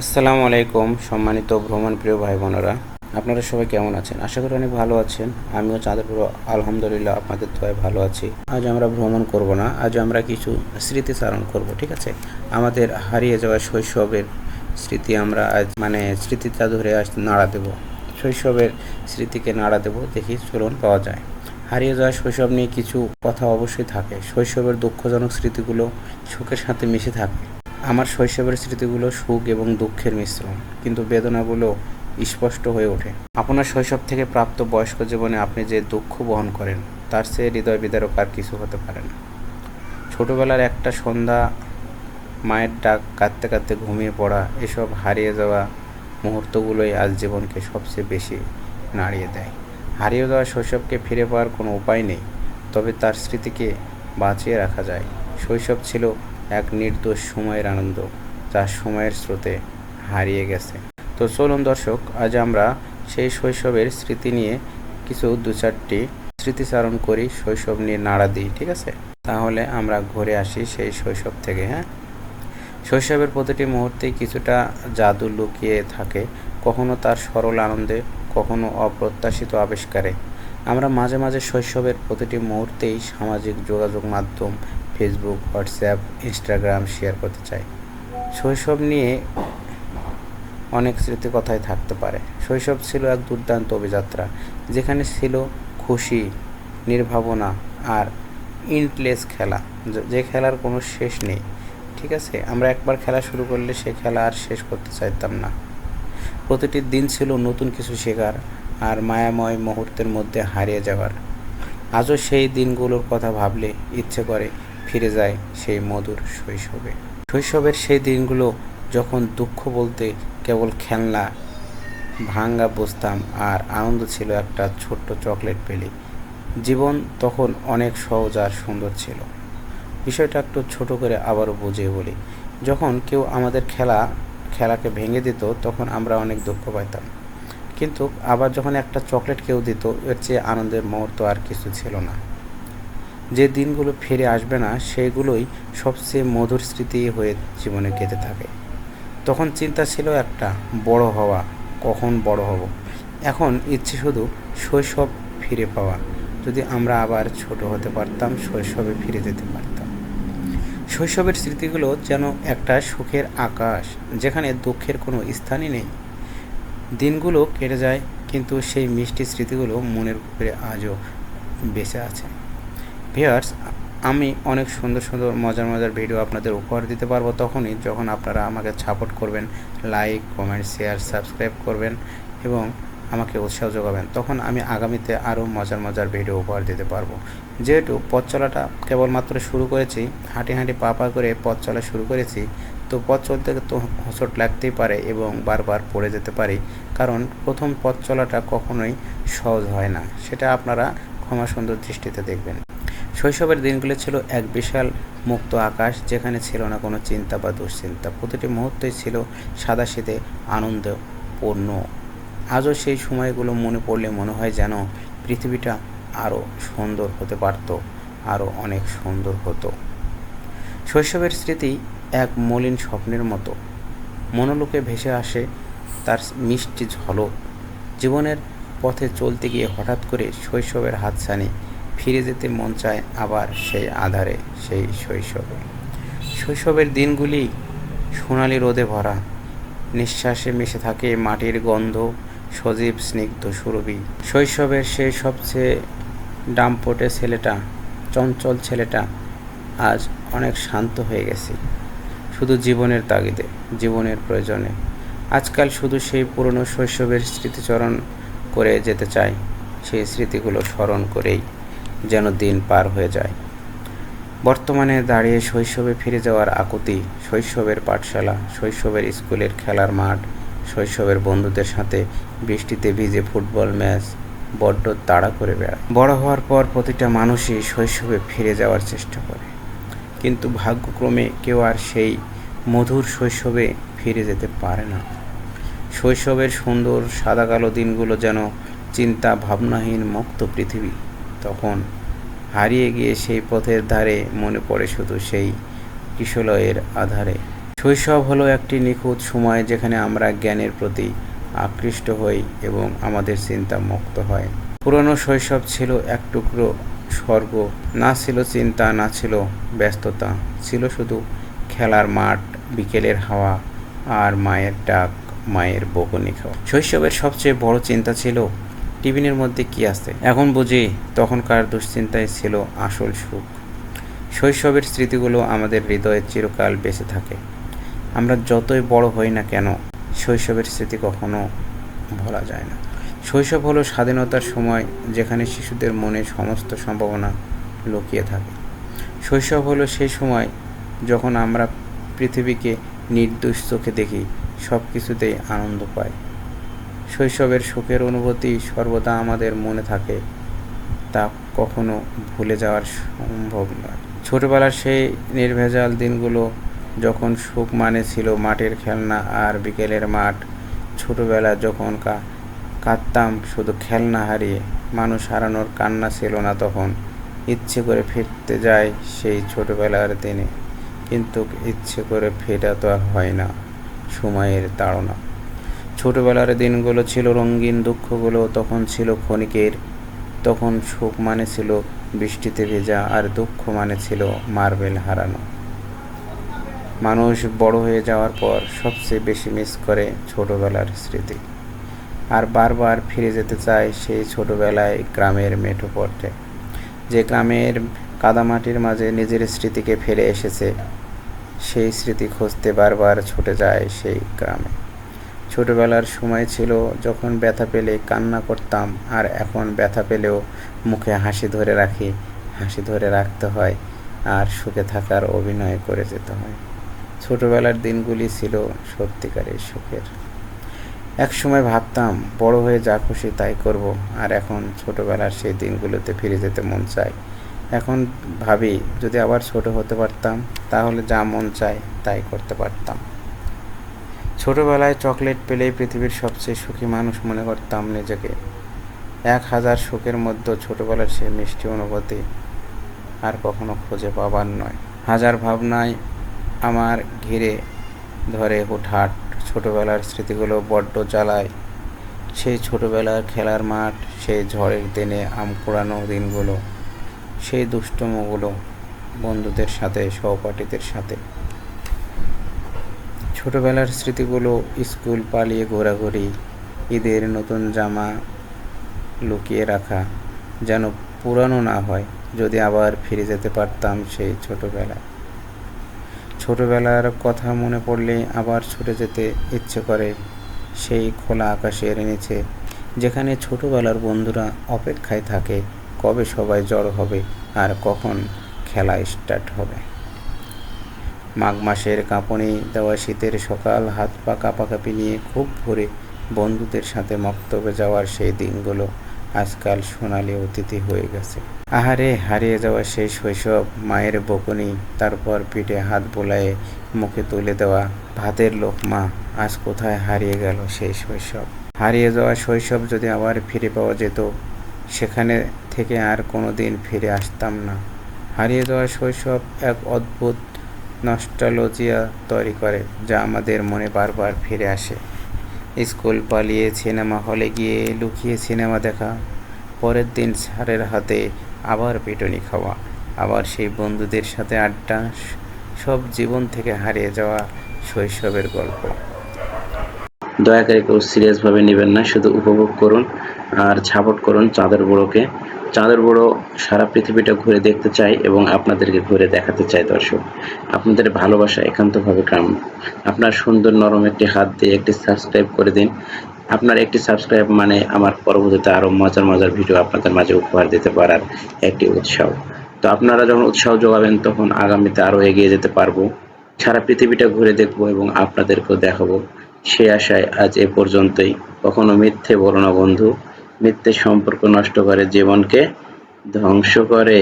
আসসালামু আলাইকুম সম্মানিত ভ্রমণ প্রিয় ভাই বোনেরা, আপনারা সবাই কেমন আছেন? আশা করি অনেক ভালো আছেন। আমিও চাঁদপুর আলহামদুলিল্লাহ আপনাদের দোয়ায় ভালো আছি। আজ আমরা ভ্রমণ করব না, আজ আমরা কিছু স্মৃতিচারণ করব, ঠিক আছে? আমাদের হারিয়ে যাওয়া শৈশবের স্মৃতি আমরা আজ স্মৃতিটা ধরে আজ নাড়া দেব। শৈশবের স্মৃতিকে নাড়া দেব, দেখি চলুন পাওয়া যায়। হারিয়ে যাওয়া শৈশব নিয়ে কিছু কথা অবশ্যই থাকে। শৈশবের দুঃখজনক স্মৃতিগুলো সুখের সাথে মিশে থাকে। আমার শৈশবের স্মৃতিগুলো সুখ এবং দুঃখের মিশ্রণ, কিন্তু বেদনাগুলো স্পষ্ট হয়ে ওঠে। আপনার শৈশব থেকে প্রাপ্ত বয়স্ক জীবনে আপনি যে দুঃখ বহন করেন, তার চেয়ে হৃদয় বিদারক আর কিছু হতে পারে না। ছোটবেলার একটা সন্ধ্যা, মায়ের ডাক, কাঁদতে কাঁদতে ঘুমিয়ে পড়া, এসব হারিয়ে যাওয়া মুহূর্তগুলোই আজ জীবনকে সবচেয়ে বেশি নাড়িয়ে দেয়। হারিয়ে যাওয়া শৈশবকে ফিরে পাওয়ার কোনো উপায় নেই, তবে তার স্মৃতিকে বাঁচিয়ে রাখা যায়। শৈশব ছিল এক নির্দোষ সময়ের আনন্দ, যা সময়ের স্রোতে হারিয়ে গেছে। তো চলুন দর্শক, আজ আমরা সেই শৈশবের স্মৃতি নিয়ে কিছু দু চারটি স্মৃতিচারণ করি, শৈশব নিয়ে নাড়া দিই, ঠিক আছে? তাহলে আমরা ঘুরে আসি সেই শৈশব থেকে। হ্যাঁ, শৈশবের প্রতিটি মুহূর্তেই কিছুটা জাদু লুকিয়ে থাকে, কখনো তার সরল আনন্দে, কখনো অপ্রত্যাশিত আবিষ্কারে। আমরা মাঝে মাঝে শৈশবের প্রতিটি মুহূর্তেই সামাজিক যোগাযোগ মাধ্যম ফেসবুক, হোয়াটসঅ্যাপ, ইনস্টাগ্রাম শেয়ার করতে চাই। শৈশব নিয়ে অনেক স্মৃতি কথাই থাকতে পারে। শৈশব ছিল এক দুর্দান্ত অভিযাত্রা, যেখানে ছিল খুশি, নির্ভাবনা আর ইন্টলেস খেলা, যে খেলার কোনো শেষ নেই। ঠিক আছে, আমরা একবার খেলা শুরু করলে সে খেলা আর শেষ করতে চাইতাম না। প্রতিটি দিন ছিল নতুন কিছু শেখার আর মায়াময় মুহূর্তের মধ্যে হারিয়ে যাওয়ার। আজও সেই দিনগুলোর কথা ভাবলে ইচ্ছে করে ফিরে যায় সেই মধুর শৈশবে। শৈশবের সেই দিনগুলো যখন দুঃখ বলতে কেবল খেলনা ভাঙা বুঝতাম আর আনন্দ ছিল একটা ছোট্ট চকলেট পেলে। জীবন তখন অনেক সহজ আর সুন্দর ছিল। বিষয়টা একটু ছোট করে আবারও বুঝিয়ে বলি। যখন কেউ আমাদের খেলাকে ভেঙে দিত, তখন আমরা অনেক দুঃখ পাইতাম, কিন্তু আবার যখন একটা চকলেট কেউ দিত, এর চেয়ে আনন্দের মুহূর্ত আর কিছু ছিল না। যে দিনগুলো ফিরে আসবে না, সেগুলোই সবচেয়ে মধুর স্মৃতি হয়ে জীবনে গেঁথে থাকে। তখন চিন্তা ছিল একটা, বড় হওয়া, কখন বড় হব। এখন ইচ্ছে শুধু শৈশব ফিরে পাওয়া। যদি আমরা আবার ছোট হতে পারতাম, শৈশবে ফিরে যেতে পারতাম। শৈশবের স্মৃতিগুলো যেন একটা সুখের আকাশ, যেখানে দুঃখের কোনো স্থানই নেই। দিনগুলো কেটে যায়, কিন্তু সেই মিষ্টি স্মৃতিগুলো মনের উপরে আজও বেঁচে আছে। ভিউয়ার্স, আমি অনেক সুন্দর সুন্দর মজার মজার ভিডিও আপনাদের উপহার দিতে পারবো তখনই যখন আপনারা আমাকে সাপোর্ট করবেন, লাইক, কমেন্ট, শেয়ার, সাবস্ক্রাইব করবেন এবং আমাকে উৎসাহ যোগাবেন। তখন আমি আগামীতে আরও মজার মজার ভিডিও উপহার দিতে পারবো। যেহেতু পথ চলাটা কেবলমাত্র শুরু করেছি, হাঁটি হাঁটি পা পা করে পথ চলা শুরু করেছি, তো পথ চলতে তো হোঁচট লাগতেই পারে এবং বারবার পড়ে যেতে পারি, কারণ প্রথম পথ চলাটা কখনোই সহজ হয় না। সেটা আপনারা ক্ষমা সুন্দর দৃষ্টিতে দেখবেন। শৈশবের দিনগুলো ছিল এক বিশাল মুক্ত আকাশ, যেখানে ছিল না কোনো চিন্তা বা দুশ্চিন্তা। প্রতিটি মুহূর্তই ছিল সাদাসিধে আনন্দপূর্ণ। আজও সেই সময়গুলো মনে পড়লে মনে হয় যেন পৃথিবীটা আরও সুন্দর হতে পারত, আরও অনেক সুন্দর হতো। শৈশবের স্মৃতি এক মলিন স্বপ্নের মতো, মনোলোকে ভেসে আসে তার মিষ্টি ঝলক। জীবনের পথে চলতে গিয়ে হঠাৎ করে শৈশবের হাতছানি, ফিরে যেতে মন চায় আবার সেই আধারে, সেই শৈশবে। শৈশবের দিনগুলি সোনালি রোদে ভরা, নিঃশ্বাসে মিশে থাকে মাটির গন্ধ, সজীব স্নিগ্ধ সুরভি। শৈশবের সেই সবচেয়ে ডাম্পটে ছেলেটা, চঞ্চল ছেলেটা আজ অনেক শান্ত হয়ে গেছে, শুধু জীবনের তাগিদে, জীবনের প্রয়োজনে। আজকাল শুধু সেই পুরনো শৈশবের স্মৃতিচারণ করে যেতে চাই, সেই স্মৃতিগুলো স্মরণ করেই যেন দিন পার হয়ে যায়। বর্তমানে দাঁড়িয়ে শৈশবে ফিরে যাওয়ার আকুতি, শৈশবের পাঠশালা, শৈশবের স্কুলের খেলার মাঠ, শৈশবের বন্ধুদের সাথে বৃষ্টিতে ভিজে ফুটবল ম্যাচ বড্ড তাড়া করে বেড়ায়। বড় হওয়ার পর প্রতিটা মানুষই শৈশবে ফিরে যাওয়ার চেষ্টা করে, কিন্তু ভাগ্যক্রমে কেউ আর সেই মধুর শৈশবে ফিরে যেতে পারে না। শৈশবের সুন্দর সাদা কালো দিনগুলো যেন চিন্তা ভাবনাহীন মুক্ত পৃথিবী। তখন হারিয়ে গিয়ে সেই পথের ধারে মনে পড়ে শুধু সেই কিশলয়ের আধারে। শৈশব হলো একটি নিখুঁত সময় যেখানে আমরা জ্ঞানের প্রতি আকৃষ্ট হই এবং আমাদের চিন্তা মুক্ত হয়। পুরনো শৈশব ছিল এক টুকরো স্বর্গ। না ছিল চিন্তা, না ছিল ব্যস্ততা, ছিল শুধু খেলার মাঠ, বিকেলের হাওয়া আর মায়ের ডাক, মায়ের বকুনি খাওয়া। শৈশবের সবচেয়ে বড় চিন্তা ছিল টিফিনের মধ্যে কি আছে। এখন বুঝি তখনকার দুশ্চিন্তায় ছিল আসল সুখ। শৈশবের স্মৃতিগুলো আমাদের হৃদয়ে চিরকাল বেঁচে থাকে। আমরা যতই বড় হই না কেন, শৈশবের স্মৃতি কখনো ভোলা যায় না। শৈশব হলো স্বাধীনতার সময় যেখানে শিশুদের মনে সমস্ত সম্ভাবনা লুকিয়ে থাকে। শৈশব হলো সেই সময় যখন আমরা পৃথিবীকে নির্দোষ চোখে দেখি, সব কিছুতেই আনন্দ পাই। শৈশবের সুখের অনুভূতি সর্বদা আমাদের মনে থাকে, তা কখনো ভুলে যাওয়ার সম্ভব নয়। ছোটবেলার সেই নির্ভেজাল দিনগুলো যখন সুখ মানে ছিল মাটির খেলনা আর বিকেলের মাঠ। ছোটবেলা যখন কাঁদতাম শুধু খেলনা হারিয়ে, মানুষ হারানোর কান্না ছিল না তখন। ইচ্ছে করে ফিরতে যায় সেই ছোটবেলার দিনে, কিন্তু ইচ্ছে করে ফেরা তো আর হয় না, সময়ের তাড়না। ছোটবেলার দিনগুলো ছিল রঙিন, দুঃখগুলো তখন ছিল ক্ষণিকের। তখন সুখ মানে ছিল বৃষ্টিতে ভেজা, আর দুঃখ মানে ছিল মার্বেল হারানো। মানুষ বড় হয়ে যাওয়ার পর সবচেয়ে বেশি মিস করে ছোটবেলার স্মৃতি, আর বারবার ফিরে যেতে চায় সেই ছোটবেলায়, গ্রামের মেঠো পথে, যে গ্রামের কাদামাটির মাঝে নিজের স্মৃতিকে ফেলে এসেছে। সেই স্মৃতি খুঁজতে বারবার ছুটে যায় সেই গ্রামে। ছোটবেলার সময় ছিল যখন ব্যথা পেলে কান্না করতাম, আর এখন ব্যথা পেলেও মুখে হাসি ধরে রাখি, হাসি ধরে রাখতে হয়, আর সুখে থাকার অভিনয় করে যেতে হয়। ছোটবেলার দিনগুলি ছিল সত্যিকারের সুখের। এক সময় ভাবতাম বড় হয়ে যা খুশি তাই করব, আর এখন ছোটবেলার সেই দিনগুলোতে ফিরে যেতে মন চায়। এখন ভাবি যদি আবার ছোট হতে পারতাম, তাহলে যা মন চায় তাই করতে পারতাম। ছোটবেলায় চকলেট পেলেই পৃথিবীর সবচেয়ে সুখী মানুষ মনে করতাম নিজেকে। 1000 সুখের মধ্যে ছোটবেলার সেই মিষ্টি অনুভূতি আর কখনো খুঁজে পাবার নয়। হাজার ভাবনায় আমার ঘিরে ধরে হুটহাট, ছোটবেলার স্মৃতিগুলো বড্ড জ্বালায়। সেই ছোটবেলার খেলার মাঠ, সেই ঝড়ের দিনে আম কুড়ানো দিনগুলো, সেই দুষ্টুমিগুলো বন্ধুদের সাথে, সহপাঠীদের সাথে। ছোটবেলার স্মৃতিগুলো স্কুল পালিয়ে ঘোরাঘুরি, ঈদের নতুন জামা লুকিয়ে রাখা, যেন পুরানো না হয়। যদি আবার ফিরে যেতে পারতাম সেই ছোটবেলায়। ছোটবেলার কথা মনে পড়লে আবার ছুটে যেতে ইচ্ছে করে সেই খোলা আকাশের নিচে, যেখানে ছোটবেলার বন্ধুরা অপেক্ষায় থাকে কবে সবাই জড়ো হবে আর কখন খেলা স্টার্ট হবে। মাঘ মাসের কাঁপুনি দেওয়া শীতের সকাল, হাত পা কাঁপাকাঁপি নিয়ে খুব ভোরে বন্ধুদের সাথে মক্তবে যাওয়ার সেই দিনগুলো আজকাল সোনালি অতিথি হয়ে গেছে। আহারে, হারিয়ে যাওয়া সেই শৈশব, মায়ের বকুনি, তারপর পিঠে হাত বোলায়ে মুখে তুলে দেওয়া ভাতের লোকমা। আজ কোথায় হারিয়ে গেল সেই শৈশব? হারিয়ে যাওয়া শৈশব যদি আবার ফিরে পাওয়া যেত, সেখানে থেকে আর কোনো দিন ফিরে আসতাম না। হারিয়ে যাওয়া শৈশব এক অদ্ভুত নস্টালজিয়া তৈরি করে, যা আমাদের মনে বারবার ফিরে আসে। স্কুল পালিয়ে সিনেমা হলে গিয়ে লুকিয়ে সিনেমা দেখা, পরের দিন স্যারের হাতে আবার পিটুনি খাওয়া, আবার সেই বন্ধুদের সাথে আড্ডা, সব জীবন থেকে হারিয়ে যাওয়া শৈশবের গল্প। দয়া করে কেউ সিরিয়াসভাবে নেবেন না, শুধু উপভোগ করুন আর সাপোর্ট করুন চাঁদের বুড়োকে। চাঁদের বুড়ো সারা পৃথিবীটা ঘুরে দেখতে চাই এবং আপনাদেরকে ঘুরে দেখাতে চাই। দর্শক, আপনাদের ভালোবাসা একান্তভাবে কাম্য। আপনার সুন্দর নরম একটি হাত দিয়ে একটি সাবস্ক্রাইব করে দিন। আপনার একটি সাবস্ক্রাইব মানে আমার পরবর্তীতে আরও মজার মজার ভিডিও আপনাদের মাঝে উপহার দিতে পারার একটি উৎসাহ। তো আপনারা যখন উৎসাহ যোগাবেন, তখন আগামীতে আরও এগিয়ে যেতে পারবো, সারা পৃথিবীটা ঘুরে দেখবো এবং আপনাদেরকেও দেখাবো। সে আশায় আজ এ পর্যন্তই। কখনো মিথ্যে বলো না বন্ধু, মিথ্যে সম্পর্ক নষ্ট করে, জীবনকে ধ্বংস করে।